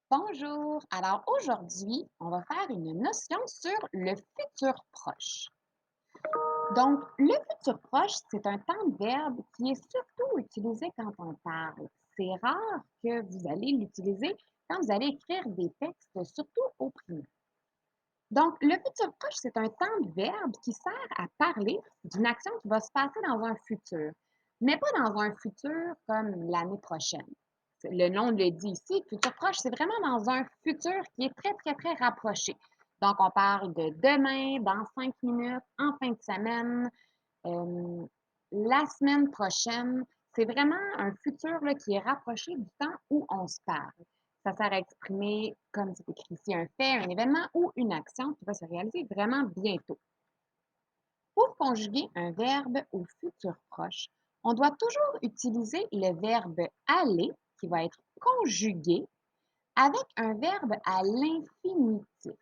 Bonjour. Alors aujourd'hui, on va faire une notion sur le futur proche. Donc, le futur proche, c'est un temps de verbe qui est surtout utilisé quand on parle. C'est rare que vous allez l'utiliser quand vous allez écrire des textes, surtout au primaire. Donc, le futur proche, c'est un temps de verbe qui sert à parler d'une action qui va se passer dans un futur, mais pas dans un futur comme l'année prochaine. Le nom le dit ici, futur proche, c'est vraiment dans un futur qui est très, très, très rapproché. Donc, on parle de demain, dans 5 minutes, en fin de semaine, euh, la semaine prochaine. C'est vraiment un futur là, qui est rapproché du temps où on se parle. Ça sert à exprimer, comme c'est écrit ici, un fait, un événement ou une action qui va se réaliser vraiment bientôt. Pour conjuguer un verbe au futur proche, on doit toujours utiliser le verbe aller qui va être conjugué avec un verbe à l'infinitif.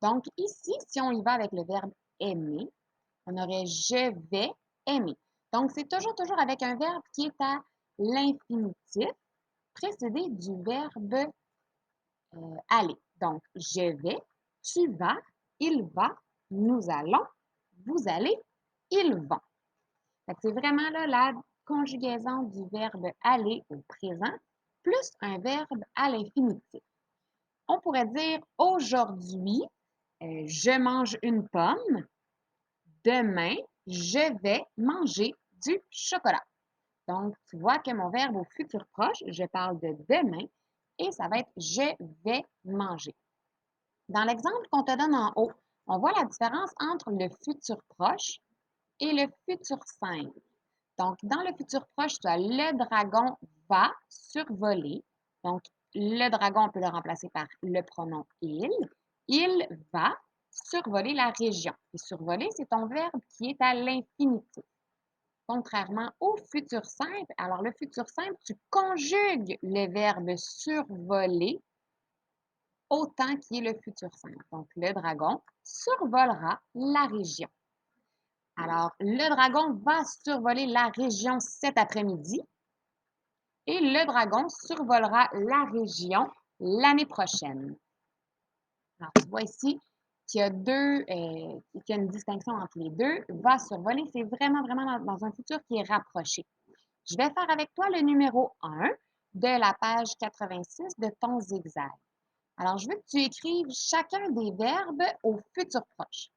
Donc ici, si on y va avec le verbe aimer, on aurait je vais aimer. Donc c'est toujours avec un verbe qui est à l'infinitif précédé du verbe aller. Donc, je vais, tu vas, il va, nous allons, vous allez, ils vont. C'est vraiment là la conjugaison du verbe aller au présent plus un verbe à l'infinitif. On pourrait dire aujourd'hui, je mange une pomme. Demain, je vais manger du chocolat. Donc, tu vois que mon verbe au futur proche, je parle de demain et ça va être je vais manger. Dans l'exemple qu'on te donne en haut, on voit la différence entre le futur proche et le futur simple. Donc, dans le futur proche, tu as le dragon va survoler. Donc, le dragon, on peut le remplacer par le pronom il. Il va survoler la région. Et survoler, c'est ton verbe qui est à l'infinitif. Contrairement au futur simple, alors le futur simple, tu conjugues le verbe survoler autant qui est le futur simple. Donc, le dragon survolera la région. Alors, le dragon va survoler la région cet après-midi et le dragon survolera la région l'année prochaine. Alors, tu vois ici qu'il y a qu'il y a une distinction entre les deux. Va survoler, c'est vraiment dans un futur qui est rapproché. Je vais faire avec toi le numéro 1 de la page 86 de ton zigzag. Alors, je veux que tu écrives chacun des verbes au futur proche.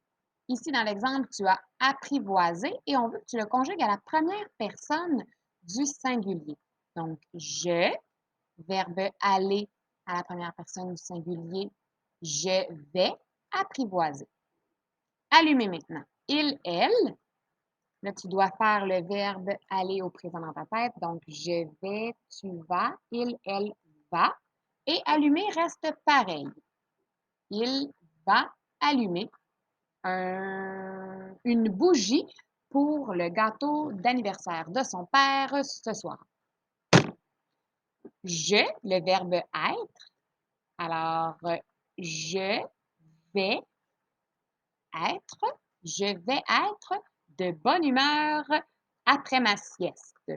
Ici, dans l'exemple, tu as apprivoisé et on veut que tu le conjugues à la première personne du singulier. Donc, je, verbe aller à la première personne du singulier, je vais apprivoiser. Allumer maintenant. Il, elle. Là, tu dois faire le verbe aller au présent dans ta tête. Donc, je vais, tu vas, il, elle va. Et allumer reste pareil. Il va allumer une bougie pour le gâteau d'anniversaire de son père ce soir. Je, le verbe être. Alors, je vais être, je vais être de bonne humeur après ma sieste.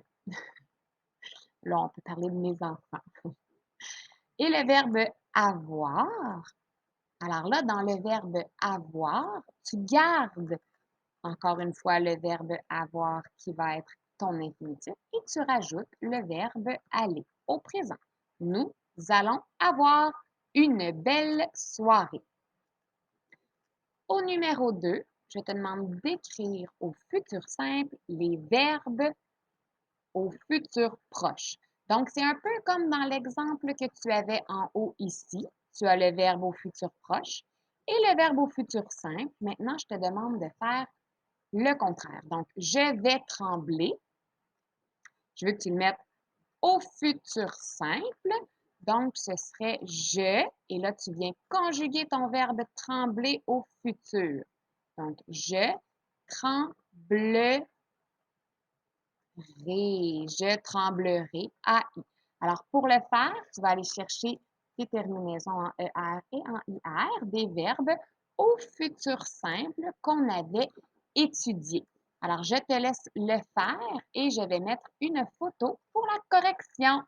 Là, on peut parler de mes enfants. Et le verbe avoir. Alors là, dans le verbe avoir, tu gardes encore une fois le verbe avoir qui va être ton infinitif et tu rajoutes le verbe aller au présent. Nous allons avoir une belle soirée. Au numéro 2, je te demande d'écrire au futur simple les verbes au futur proche. Donc, c'est un peu comme dans l'exemple que tu avais en haut ici. Tu as le verbe au futur proche et le verbe au futur simple. Maintenant, je te demande de faire le contraire. Donc, je vais trembler. Je veux que tu le mettes au futur simple. Donc, ce serait je. Et là, tu viens conjuguer ton verbe trembler au futur. Donc, je tremblerai. Je tremblerai. AI. Alors, pour le faire, tu vas aller chercher tes terminaisons en ER et en IR, des verbes au futur simple qu'on avait étudiés. Alors, je te laisse le faire et je vais mettre une photo pour la correction.